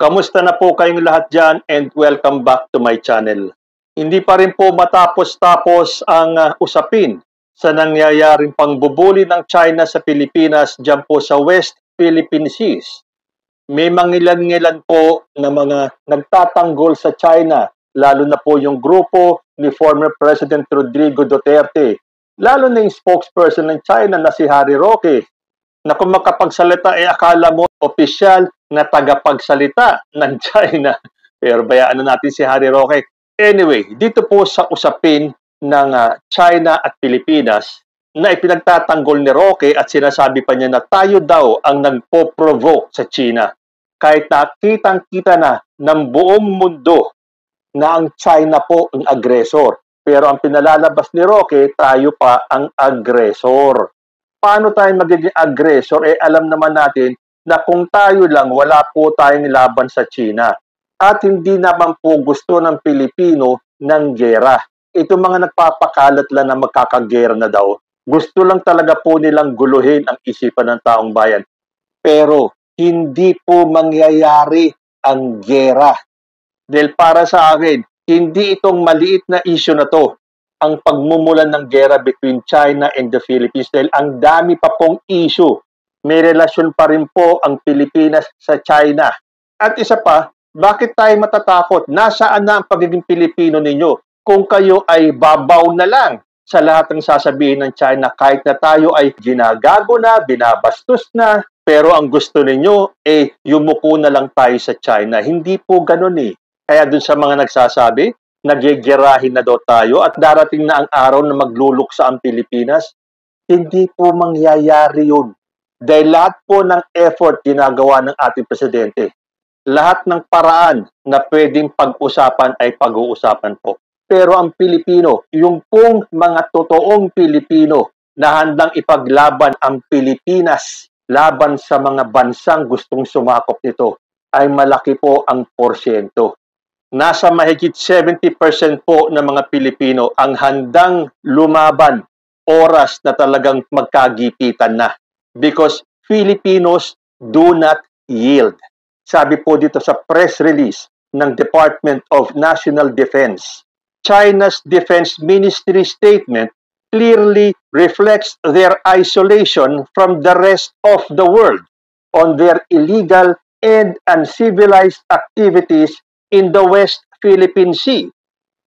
Kamusta na po kayong lahat dyan and welcome back to my channel. Hindi pa rin po matapos-tapos ang usapin sa nangyayaring pangbubuli ng China sa Pilipinas dyan po sa West Philippine Seas. May mangilan-ngilan po na mga nagtatanggol sa China, lalo na po yung grupo ni former President Rodrigo Duterte, lalo na yung spokesperson ng China na si Harry Roque, na kung makapagsalita akala mo opisyal na tagapagsalita ng China. Pero bayaan na natin si Harry Roque. Anyway, dito po sa usapin ng China at Pilipinas na ipinagtatanggol ni Roque at sinasabi pa niya na tayo daw ang nagpo-provoke sa China. Kahit nakitang-kita na ng buong mundo na ang China po ang agresor. Pero ang pinalalabas ni Roque, tayo pa ang agresor. Paano tayo magiging aggressor? Alam naman natin na kung tayo lang, wala po tayong laban sa China. At hindi naman po gusto ng Pilipino ng gera. Ito mga nagpapakalat lang na magkakagera na daw. Gusto lang talaga po nilang guluhin ang isipan ng taong bayan. Pero hindi po mangyayari ang gera. Dahil para sa akin, hindi itong maliit na issue na to ang pagmumulan ng gera between China and the Philippines dahil ang dami pa pong issue. May relasyon pa rin po ang Pilipinas sa China. At isa pa, bakit tayo matatakot? Nasaan na ang pagiging Pilipino ninyo? Kung kayo ay babaw na lang sa lahat ng sasabihin ng China kahit na tayo ay ginagago na, binabastos na, pero ang gusto ninyo yumuko na lang tayo sa China. Hindi po ganun eh. Kaya dun sa mga nagsasabi, nagyegerahin na daw tayo at darating na ang araw na magluluksa ang Pilipinas, hindi po mangyayari yun. Dahil lahat po ng effort ginagawa ng ating presidente, lahat ng paraan na pwedeng pag-usapan ay pag-uusapan po. Pero ang Pilipino, yung pong mga totoong Pilipino na handang ipaglaban ang Pilipinas laban sa mga bansang gustong sumakop nito, ay malaki po ang porsyento. Nasa mahigit 70% po ng mga Pilipino ang handang lumaban oras na talagang magkagipitan na. Because Filipinos do not yield. Sabi po dito sa press release ng Department of National Defense, China's Defense Ministry statement clearly reflects their isolation from the rest of the world on their illegal and uncivilized activities in the West Philippine Sea.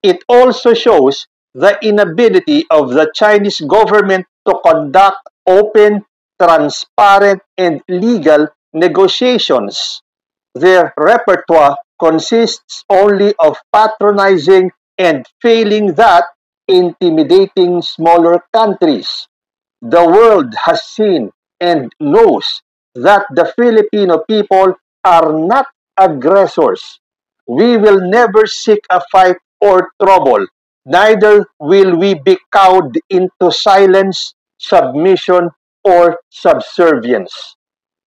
It also shows the inability of the Chinese government to conduct open, transparent, and legal negotiations. Their repertoire consists only of patronizing and failing that, intimidating smaller countries. The world has seen and knows that the Filipino people are not aggressors. We will never seek a fight or trouble. Neither will we be cowed into silence, submission, or subservience.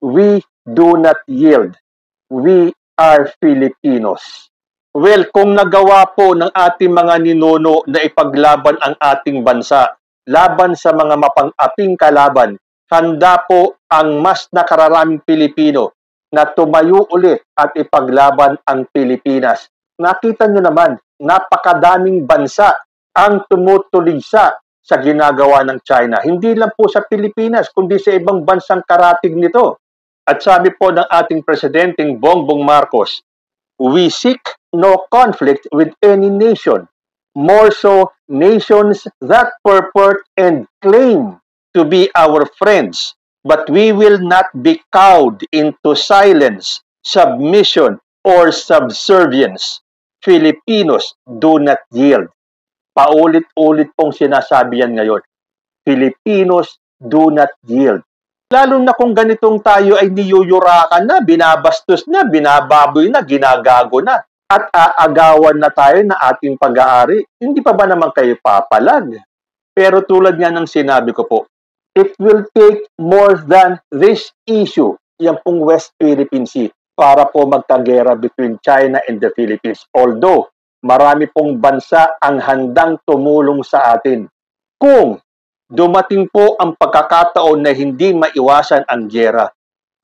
We do not yield. We are Filipinos. Well, kung nagawa po ng ating mga ninuno na ipaglaban ang ating bansa, laban sa mga mapang-aping kalaban, handa po ang mas nakararaming Pilipino na tumayo ulit at ipaglaban ang Pilipinas. Nakita nyo naman, napakadaming bansa ang tumutulisa sa ginagawa ng China. Hindi lang po sa Pilipinas, kundi sa ibang bansang karatig nito. At sabi po ng ating Presidenteng Bongbong Marcos, we seek no conflict with any nation, more so nations that purport and claim to be our friends. But we will not be cowed into silence, submission, or subservience. Filipinos do not yield. Paulit-ulit pong sinasabi yan ngayon. Filipinos do not yield. Lalo na kung ganitong tayo ay niyuyurakan na, binabastos na, binababoy na, ginagago na, at aagawan na tayo na ating pag-aari. Hindi pa ba naman kayo papalag? Pero tulad nga ng sinabi ko po, it will take more than this issue, yan pong West Philippine Sea, para po magkagera between China and the Philippines. Although, marami pong bansa ang handang tumulong sa atin. Kung dumating po ang pagkakataon na hindi maiwasan ang gera,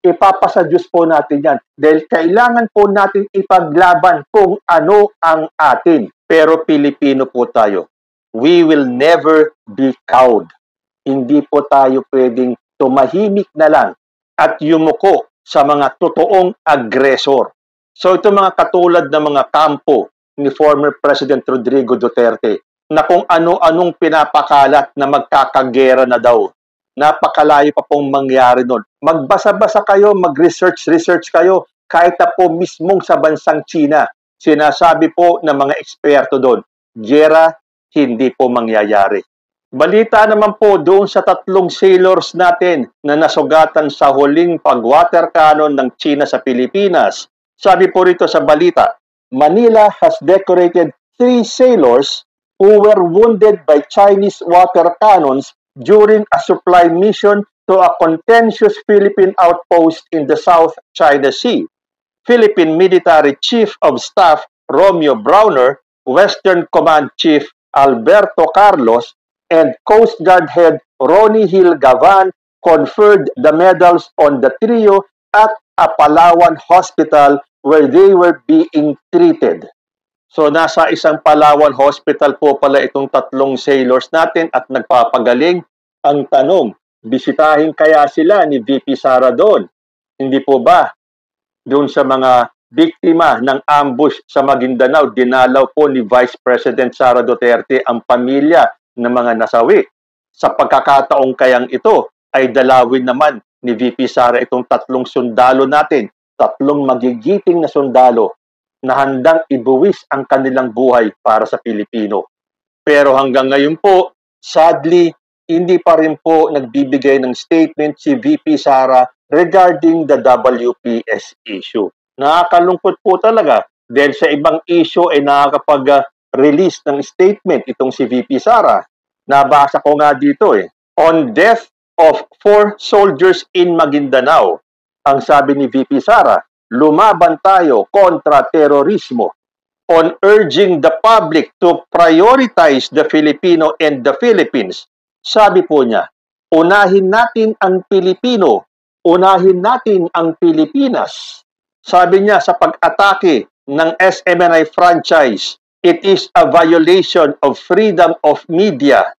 ipapasa Diyos po natin yan. Dahil kailangan po natin ipaglaban kung ano ang atin. Pero Pilipino po tayo. We will never be cowed. Hindi po tayo pwedeng tumahimik na lang at yumuko sa mga totoong agresor. So ito mga katulad ng mga kampo ni former President Rodrigo Duterte na kung ano-anong pinapakalat na magkakagera na daw. Napakalayo pa pong mangyari nun. Magbasa-basa kayo, mag-research kayo, kahit na po mismong sa bansang China. Sinasabi po ng mga eksperto doon, gera hindi po mangyayari. Balita naman po doon sa 3 sailors natin na nasugatan sa huling pag-water cannon ng China sa Pilipinas. Sabi po rito sa balita, Manila has decorated 3 sailors who were wounded by Chinese water cannons during a supply mission to a contentious Philippine outpost in the South China Sea. Philippine Military Chief of Staff Romeo Browner, Western Command Chief Alberto Carlos, and Coast Guard Head Ronnie Hill Gavan conferred the medals on the trio at a Palawan hospital where they were being treated. So nasa isang Palawan hospital po pala itong 3 sailors natin at nagpapagaling. Ang tanong, bisitahin kaya sila ni VP Sara doon? Hindi po ba? Doon sa mga biktima ng ambush sa Maguindanao, dinalaw po ni Vice President Sara Duterte ang pamilya ng mga nasawi. Sa pagkakataong kayang ito, ay dalawin naman ni VP Sara itong 3 sundalo natin, 3 magigiting na sundalo na handang ibuwis ang kanilang buhay para sa Pilipino. Pero hanggang ngayon po, sadly, hindi pa rin po nagbibigay ng statement si VP Sara regarding the WPS issue. Nakakalungkot po talaga dahil sa ibang issue ay nakakapag-release ng statement itong si VP Sara. Nabasa ko nga dito On death of 4 soldiers in Maguindanao, ang sabi ni VP Sara, lumaban tayo kontra terorismo. On urging the public to prioritize the Filipino and the Philippines, sabi po niya, unahin natin ang Pilipino, unahin natin ang Pilipinas. Sabi niya sa pag-atake ng SMNI franchise, it is a violation of freedom of media.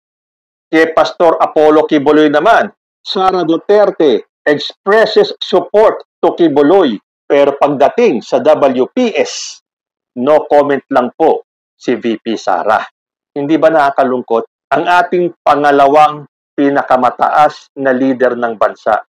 Kay Pastor Apollo Quiboloy naman, Sara Duterte expresses support to Quiboloy, pero pagdating sa WPS, no comment lang po si VP Sara. Hindi ba nakakalungkot? Ang ating pangalawang pinakamataas na leader ng bansa,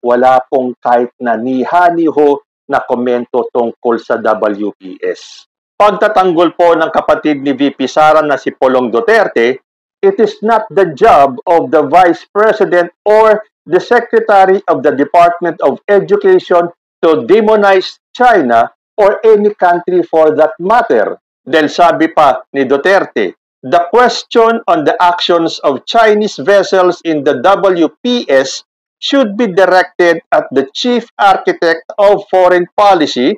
wala pong kahit na ni-ho na komento tungkol sa WPS. Pagtatanggol po ng kapatid ni VP Sara na si Polong Duterte, it is not the job of the Vice President or the Secretary of the Department of Education to demonize China or any country for that matter. Dahil sabi pa ni Duterte, the question on the actions of Chinese vessels in the WPS should be directed at the Chief Architect of Foreign Policy,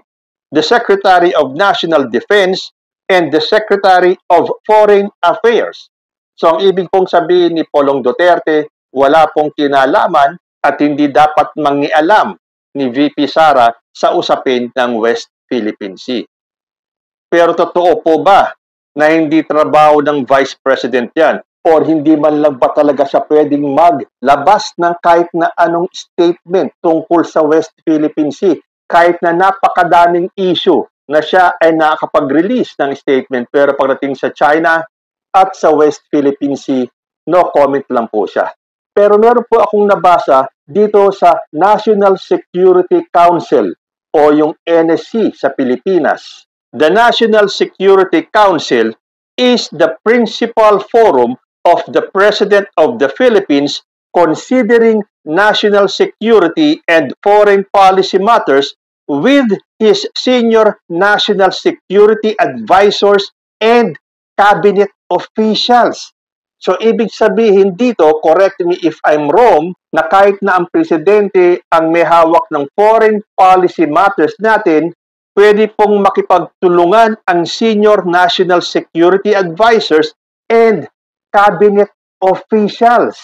the Secretary of National Defense, and the Secretary of Foreign Affairs. So ang ibig pong sabihin ni Polong Duterte, wala pong kinalaman at hindi dapat mangialam ni VP Sara sa usapin ng West Philippine Sea. Pero totoo po ba na hindi trabaho ng Vice President yan? Or hindi man lang ba talaga siya pwedeng maglabas ng kahit na anong statement tungkol sa West Philippine Sea? Kahit na napakadaming issue na siya ay nakakapag-release ng statement, pero pagdating sa China at sa West Philippine Sea, no comment lang po siya. Pero meron po akong nabasa dito sa National Security Council o yung NSC sa Pilipinas. The National Security Council is the principal forum of the President of the Philippines considering national security and foreign policy matters with his senior national security advisors and cabinet officials. So, ibig sabihin dito, correct me if I'm wrong, na kahit na ang presidente ang may hawak ng foreign policy matters natin, pwede pong makipagtulungan ang senior national security advisors and cabinet officials.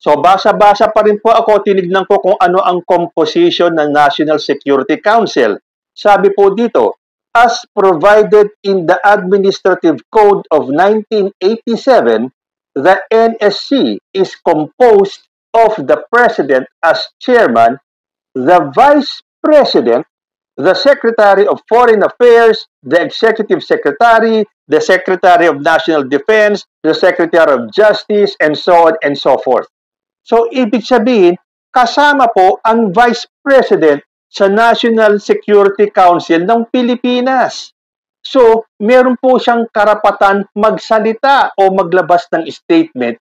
So basa-basa pa rin po ako, tinignan ko kung ano ang composition ng National Security Council. Sabi po dito, as provided in the Administrative Code of 1987, the NSC is composed of the President as Chairman, the Vice President, the Secretary of Foreign Affairs, the Executive Secretary, the Secretary of National Defense, the Secretary of Justice, and so on and so forth. So, ibig sabihin, kasama po ang Vice President sa National Security Council ng Pilipinas. So, meron po siyang karapatan magsalita o maglabas ng statement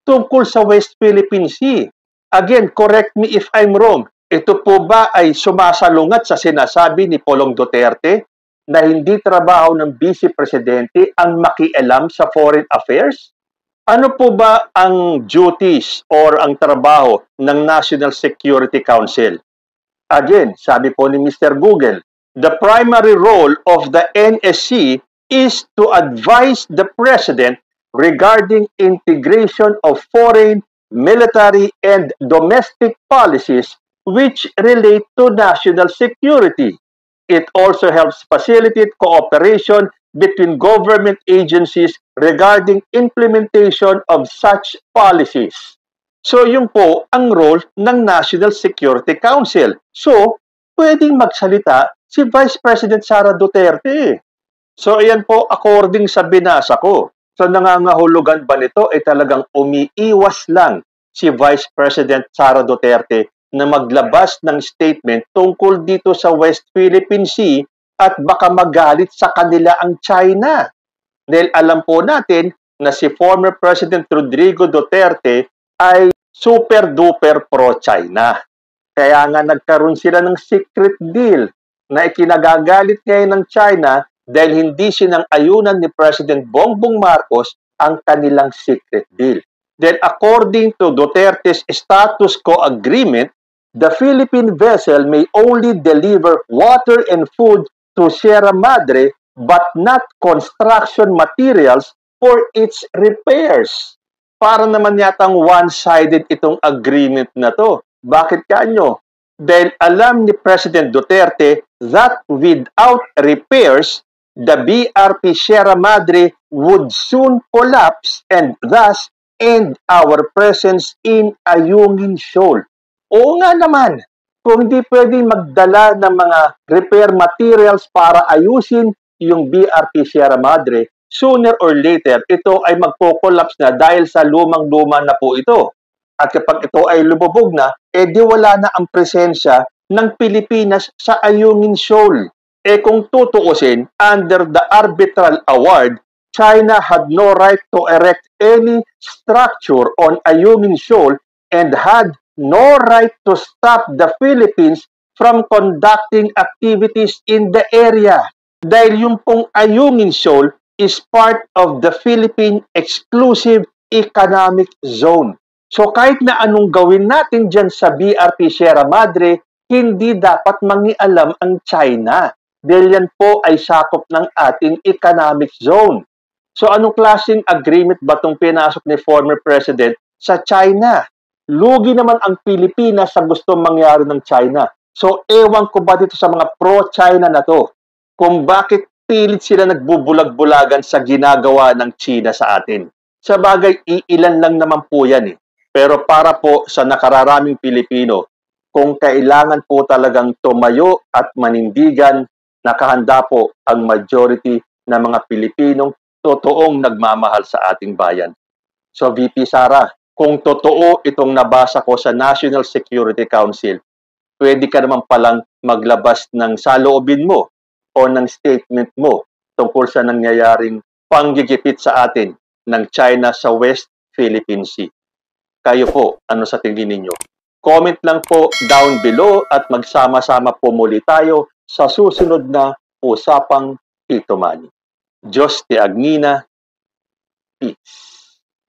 tungkol sa West Philippine Sea. Again, correct me if I'm wrong. Ito po ba ay sumasalungat sa sinasabi ni Pulong Duterte na hindi trabaho ng Vice Presidente ang makialam sa foreign affairs? Ano po ba ang duties or ang trabaho ng National Security Council? Again, sabi po ni Mr. Google, the primary role of the NSC is to advise the President regarding integration of foreign, military, and domestic policies which relate to national security. It also helps facilitate cooperation between government agencies regarding implementation of such policies. So, yun po ang role ng National Security Council. So, pwedeng magsalita si Vice President Sara Duterte. So, ayan po according sa binasa ko. So, nangangahulugan ba nito ay talagang umiiwas lang si Vice President Sara Duterte na maglabas ng statement tungkol dito sa West Philippine Sea at baka magalit sa kanila ang China. Dahil alam po natin na si former President Rodrigo Duterte ay super-duper pro-China. Kaya nga nagkaroon sila ng secret deal na ikinagagalit ngayon ng China dahil hindi sinang-ayunan ni President Bongbong Marcos ang kanilang secret deal. Then according to Duterte's status quo agreement, the Philippine vessel may only deliver water and food to Sierra Madre but not construction materials for its repairs. Para naman yatang one-sided itong agreement na to. Bakit kanyo? Dahil alam ni President Duterte that without repairs, the BRP Sierra Madre would soon collapse and thus end our presence in Ayungin Shoal. Oo nga naman, kung hindi pwedeng magdala ng mga repair materials para ayusin yung BRP Sierra Madre, sooner or later, ito ay magpo-collapse na dahil sa lumang-luma na po ito. At kapag ito ay lumubog na, edi wala na ang presensya ng Pilipinas sa Ayungin Shoal. Kung tutuusin, under the arbitral award, China had no right to erect any structure on Ayungin Shoal and had no right to stop the Philippines from conducting activities in the area. Dahil yung pong Ayungin Shoal is part of the Philippine Exclusive Economic Zone. So kahit na anong gawin natin dyan sa BRP Sierra Madre, hindi dapat mangialam ang China. Dahil yan po ay sakop ng ating economic zone. So anong klaseng agreement ba itong pinasok ni former President sa China? Lugi naman ang Pilipinas sa gustong mangyari ng China. So, ewan ko ba dito sa mga pro-China na to, kung bakit pilit sila nagbubulag-bulagan sa ginagawa ng China sa atin. Sa bagay, iilan lang naman po yan eh. Pero para po sa nakararaming Pilipino, kung kailangan po talagang tumayo at manindigan, nakahanda po ang majority ng mga Pilipinong totoong nagmamahal sa ating bayan. So, VP Sara, kung totoo itong nabasa ko sa National Security Council, pwede ka naman palang maglabas ng saloobin mo o ng statement mo tungkol sa nangyayaring panggigipit sa atin ng China sa West Philippine Sea. Kayo po, ano sa tingin ninyo? Comment lang po down below at magsama-sama po muli tayo sa susunod na Usapang Tito Manny. Diyos te Agnina, peace.